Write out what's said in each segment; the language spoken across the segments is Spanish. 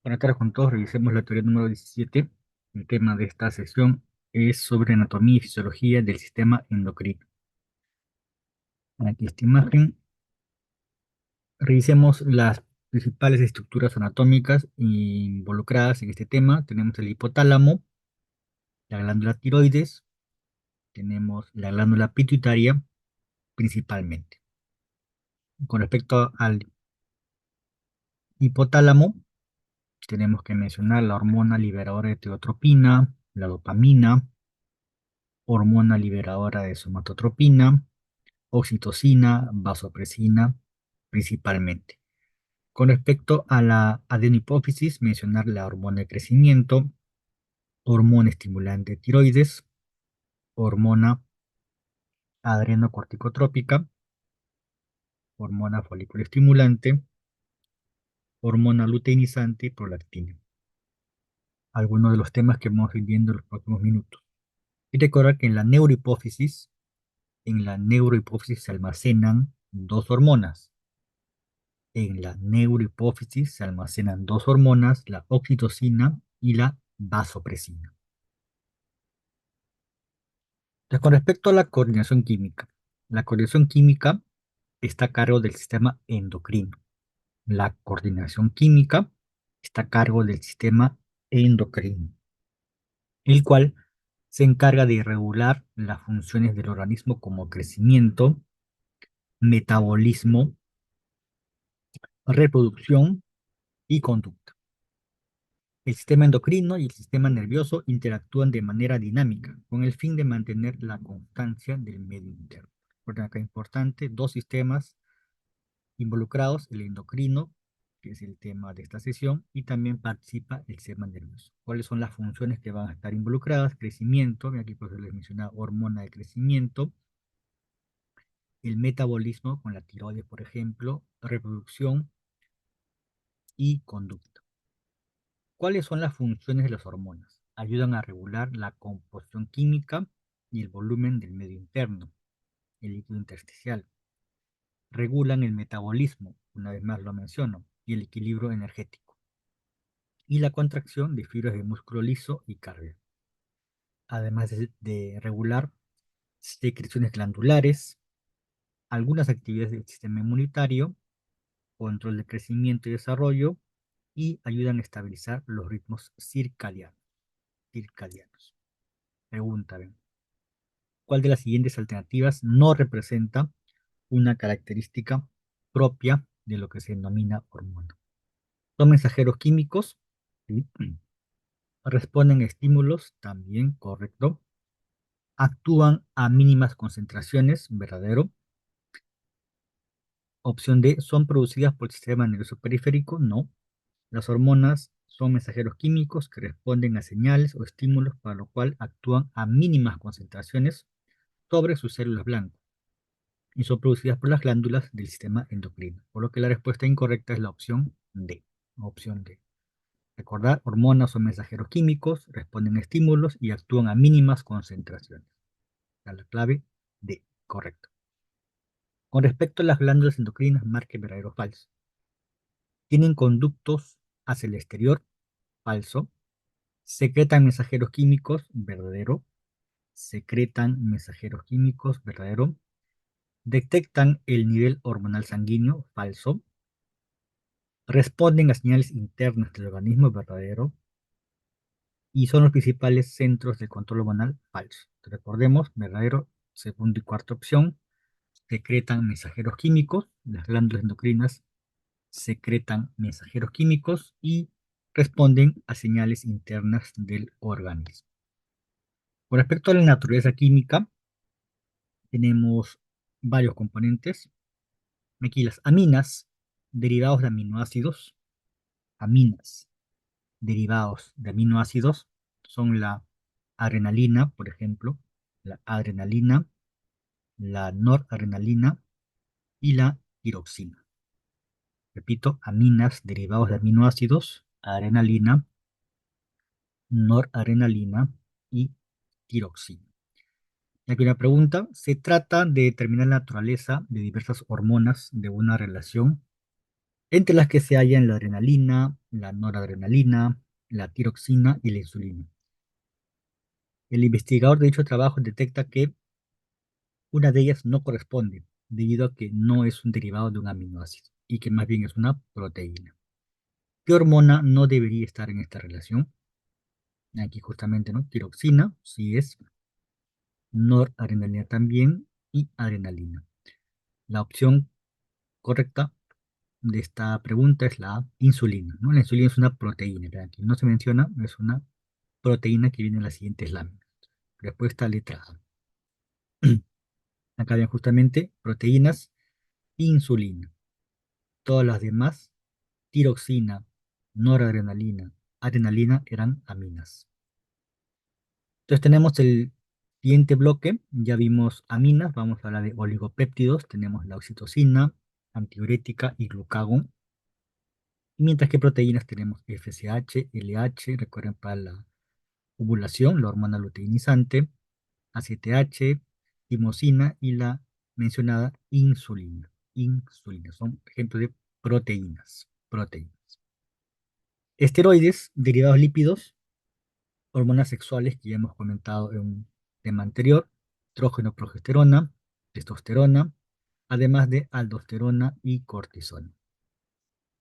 Buenas tardes con todos, revisemos la teoría número 17. El tema de esta sesión es sobre anatomía y fisiología del sistema endocrino. Aquí esta imagen, revisemos las principales estructuras anatómicas involucradas en este tema. Tenemos el hipotálamo, la glándula tiroides, tenemos la glándula pituitaria principalmente. Con respecto al hipotálamo, tenemos que mencionar la hormona liberadora de tirotropinas, la dopamina, hormona liberadora de somatotropina, oxitocina, vasopresina, principalmente. Con respecto a la adenopófisis, mencionar la hormona de crecimiento, hormona estimulante tiroides, hormona adrenocorticotrópica, hormona folículo estimulante, hormona luteinizante y prolactina. Algunos de los temas que vamos a ir viendo en los próximos minutos. Y recordar que en la neurohipófisis se almacenan dos hormonas. En la neurohipófisis se almacenan dos hormonas, la oxitocina y la vasopresina. Entonces, con respecto a la coordinación química está a cargo del sistema endocrino. La coordinación química está a cargo del sistema endocrino, el cual se encarga de regular las funciones del organismo como crecimiento, metabolismo, reproducción y conducta. El sistema endocrino y el sistema nervioso interactúan de manera dinámica con el fin de mantener la constancia del medio interno. Recuerden acá importante, dos sistemas involucrados, el endocrino, que es el tema de esta sesión, y también participa el sistema nervioso. ¿Cuáles son las funciones que van a estar involucradas? Crecimiento, aquí por les mencionaba hormona de crecimiento, el metabolismo con la tiroides, por ejemplo, reproducción y conducta. ¿Cuáles son las funciones de las hormonas? Ayudan a regular la composición química y el volumen del medio interno, el líquido intersticial. Regulan el metabolismo, una vez más lo menciono, y el equilibrio energético. Y la contracción de fibras de músculo liso y cardio. Además de regular secreciones glandulares, algunas actividades del sistema inmunitario, control de crecimiento y desarrollo, y ayudan a estabilizar los ritmos circadianos. Pregunta, ven. ¿Cuál de las siguientes alternativas no representa una característica propia de lo que se denomina hormona? Son mensajeros químicos, ¿sí? Responden a estímulos, también correcto. Actúan a mínimas concentraciones, verdadero. Opción D, son producidas por el sistema nervioso periférico, no. Las hormonas son mensajeros químicos que responden a señales o estímulos para lo cual actúan a mínimas concentraciones sobre sus células blancas y son producidas por las glándulas del sistema endocrino. Por lo que la respuesta incorrecta es la opción D. Opción D. Recordar, hormonas son mensajeros químicos, responden a estímulos y actúan a mínimas concentraciones. La clave D. Correcto. Con respecto a las glándulas endocrinas, marque verdadero o falso. Tienen conductos hacia el exterior, falso. Secretan mensajeros químicos, verdadero. Secretan mensajeros químicos, verdadero. Detectan el nivel hormonal sanguíneo, falso. Responden a señales internas del organismo, verdadero. Y son los principales centros de control hormonal, falso. Recordemos, verdadero, segunda y cuarta opción. Secretan mensajeros químicos, las glándulas endocrinas secretan mensajeros químicos y responden a señales internas del organismo. Con respecto a la naturaleza química, tenemos varios componentes. Aquí las aminas, derivados de aminoácidos, aminas, derivados de aminoácidos, son la adrenalina, por ejemplo, la adrenalina, la noradrenalina y la tiroxina. Repito, aminas, derivados de aminoácidos, adrenalina, noradrenalina y tiroxina. Aquí una pregunta. Se trata de determinar la naturaleza de diversas hormonas de una relación. entre las que se hallan la adrenalina, la noradrenalina, la tiroxina y la insulina. El investigador de dicho trabajo detecta que una de ellas no corresponde, debido a que no es un derivado de un aminoácido y que más bien es una proteína. ¿Qué hormona no debería estar en esta relación? Aquí justamente, ¿no? Tiroxina, sí es, noradrenalina también y adrenalina. La opción correcta de esta pregunta es la A, insulina, ¿no? La insulina es una proteína, ¿verdad? Aquí no se menciona, es una proteína que viene en las siguientes láminas. Respuesta letra A. Acá ven justamente proteínas, insulina. Todas las demás, tiroxina, noradrenalina, adrenalina eran aminas. Entonces tenemos el siguiente bloque, ya vimos aminas, vamos a hablar de oligopéptidos, tenemos la oxitocina, antidiurética y glucagón, mientras que proteínas tenemos FSH, LH, recuerden para la ovulación, la hormona luteinizante, ACTH, timosina y la mencionada insulina. Insulina, son ejemplos de proteínas. Proteínas. Esteroides, derivados lípidos, hormonas sexuales que ya hemos comentado en un tema anterior, estrógeno, progesterona, testosterona, además de aldosterona y cortisona.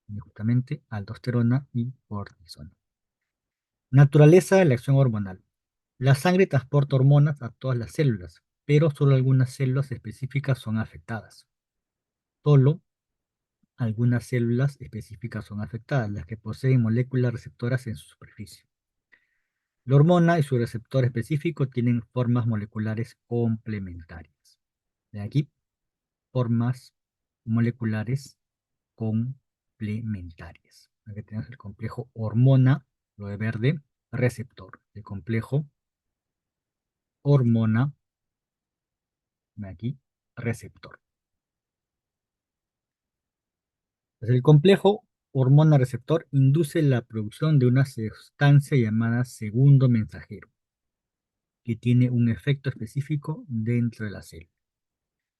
Y justamente aldosterona y cortisona. Naturaleza de la acción hormonal. La sangre transporta hormonas a todas las células, pero solo algunas células específicas son afectadas. Solo algunas células específicas son afectadas, las que poseen moléculas receptoras en su superficie. La hormona y su receptor específico tienen formas moleculares complementarias. De aquí, formas moleculares complementarias. Aquí tenemos el complejo hormona, lo de verde, receptor. El complejo hormona, aquí, receptor. Pues el complejo hormona-receptor induce la producción de una sustancia llamada segundo mensajero, que tiene un efecto específico dentro de la célula.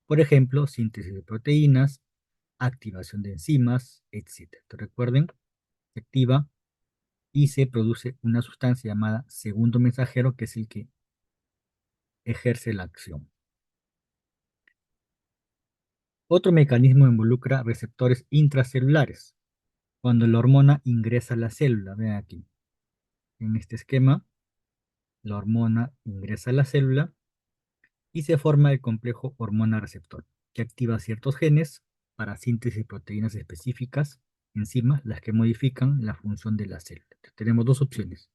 Por ejemplo, síntesis de proteínas, activación de enzimas, etc. Recuerden, se activa y se produce una sustancia llamada segundo mensajero, que es el que ejerce la acción. Otro mecanismo involucra receptores intracelulares. Cuando la hormona ingresa a la célula, vean aquí, en este esquema, la hormona ingresa a la célula y se forma el complejo hormona-receptor, que activa ciertos genes para síntesis de proteínas específicas, enzimas, las que modifican la función de la célula. Entonces, tenemos dos opciones: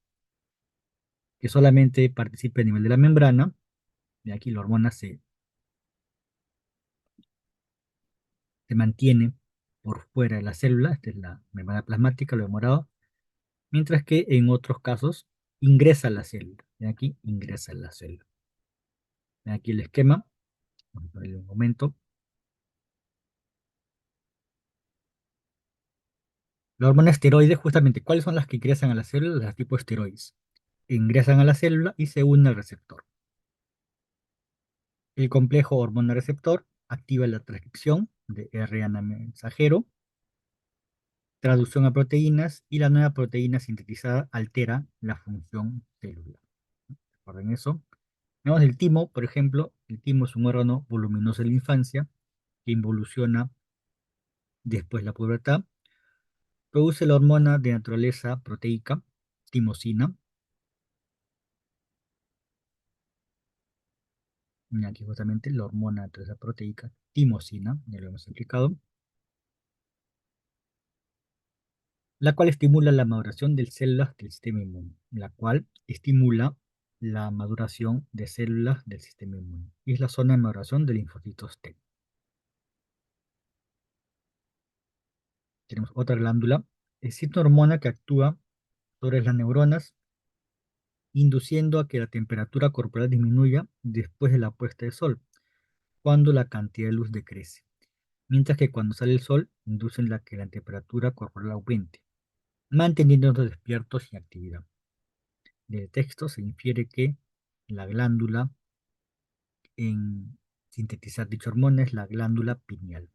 que solamente participe a nivel de la membrana, y aquí la hormona se mantiene por fuera de la célula, esta es la membrana plasmática, lo he morado, mientras que en otros casos ingresa a la célula, y aquí ingresa a la célula. Aquí el esquema, vamos a ponerle un momento. La hormona esteroide, justamente, ¿cuáles son las que ingresan a la célula? Las tipo esteroides. Ingresan a la célula y se unen al receptor. El complejo hormona-receptor activa la transcripción de RNA mensajero, traducción a proteínas, y la nueva proteína sintetizada altera la función celular. Recuerden eso. Tenemos el timo, por ejemplo. El timo es un órgano voluminoso de la infancia que involuciona después de la pubertad. Produce la hormona de naturaleza proteica, timosina. Y aquí justamente la hormona de naturaleza proteica, timosina, ya lo hemos explicado, la cual estimula la maduración de células del sistema inmune, la cual estimula la maduración de células del sistema inmune. Y es la zona de maduración de linfocitos T. Tenemos otra glándula. Existe una hormona que actúa sobre las neuronas, induciendo a que la temperatura corporal disminuya después de la puesta de sol, cuando la cantidad de luz decrece. Mientras que cuando sale el sol, inducen a que la temperatura corporal aumente, manteniéndonos despiertos y en actividad. Del texto se infiere que la glándula en sintetizar dicha hormona es la glándula pineal.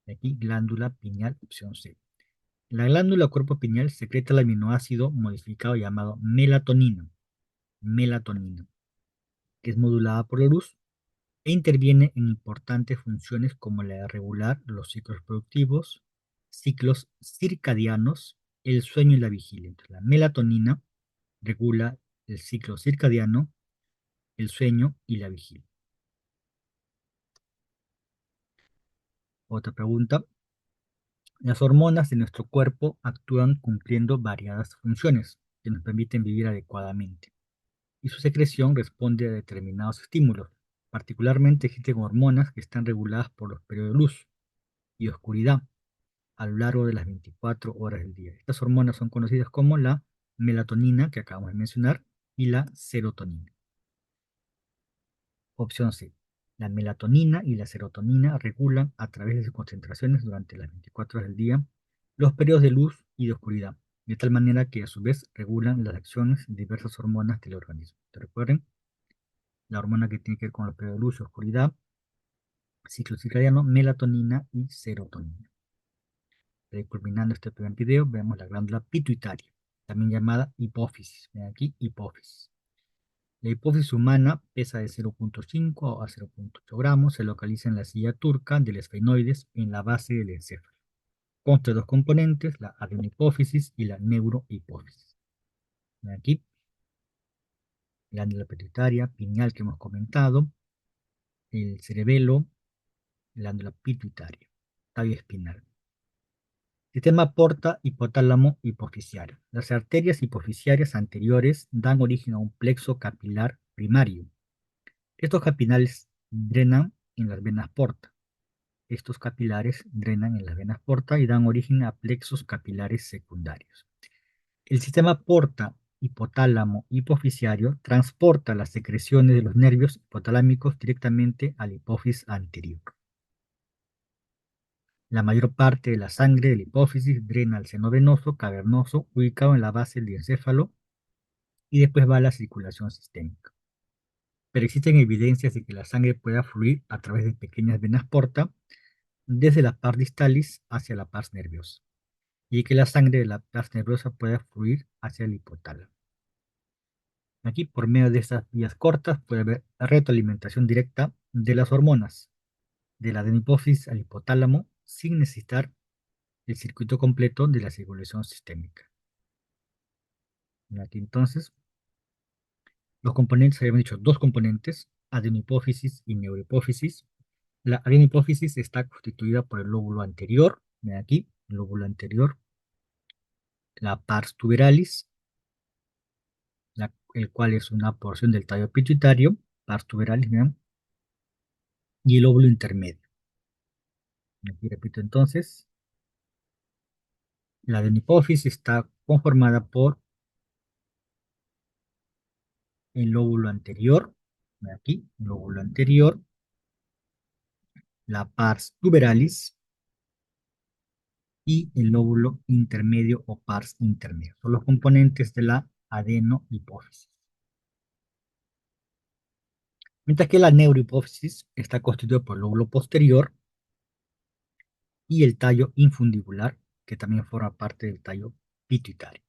Aquí, glándula pineal, opción C. La glándula cuerpo pineal secreta el aminoácido modificado llamado melatonina, que es modulada por la luz e interviene en importantes funciones como la de regular los ciclos productivos, ciclos circadianos, el sueño y la vigilia. Entonces, la melatonina regula el ciclo circadiano, el sueño y la vigilia. Otra pregunta. Las hormonas de nuestro cuerpo actúan cumpliendo variadas funciones que nos permiten vivir adecuadamente, y su secreción responde a determinados estímulos. Particularmente existen hormonas que están reguladas por los periodos de luz y oscuridad a lo largo de las 24 horas del día. Estas hormonas son conocidas como la melatonina, que acabamos de mencionar, y la serotonina. Opción C. La melatonina y la serotonina regulan a través de sus concentraciones durante las 24 horas del día los periodos de luz y de oscuridad, de tal manera que a su vez regulan las acciones de diversas hormonas del organismo. ¿Te recuerden? La hormona que tiene que ver con los periodos de luz y oscuridad, ciclo circadiano, melatonina y serotonina. Culminando este primer video, vemos la glándula pituitaria, también llamada hipófisis. Ven aquí, hipófisis. La hipófisis humana pesa de 0,5 a 0,8 gramos, se localiza en la silla turca del esfenoides en la base del encéfalo. Consta de dos componentes, la adenohipófisis y la neurohipófisis. Ven aquí, glándula pituitaria, pineal que hemos comentado, el cerebelo, glándula pituitaria, tallo espinal. Sistema porta hipotálamo hipoficiario. Las arterias hipoficiarias anteriores dan origen a un plexo capilar primario. Estos capilares drenan en las venas porta. Estos capilares drenan en las venas porta y dan origen a plexos capilares secundarios. El sistema porta hipotálamo hipoficiario transporta las secreciones de los nervios hipotalámicos directamente a la hipófisis anterior. La mayor parte de la sangre de la hipófisis drena al seno venoso cavernoso ubicado en la base del encéfalo y después va a la circulación sistémica. Pero existen evidencias de que la sangre pueda fluir a través de pequeñas venas porta desde la pars distalis hacia la pars nerviosa y que la sangre de la pars nerviosa pueda fluir hacia el hipotálamo. Aquí, por medio de estas vías cortas, puede haber retroalimentación directa de las hormonas de la adenohipófisis al hipotálamo sin necesitar el circuito completo de la circulación sistémica. Aquí entonces, los componentes, habíamos dicho dos componentes, adenohipófisis y neurohipófisis. La adenohipófisis está constituida por el lóbulo anterior, ven aquí, el lóbulo anterior, la pars tuberalis, el cual es una porción del tallo pituitario, pars tuberalis, vean, y el lóbulo intermedio. Aquí repito entonces, la adenohipófisis está conformada por el lóbulo anterior, aquí, lóbulo anterior, la pars tuberalis y el lóbulo intermedio o pars intermedio. Son los componentes de la adenohipófisis. Mientras que la neurohipófisis está constituida por el lóbulo posterior y el tallo infundibular, que también forma parte del tallo pituitario.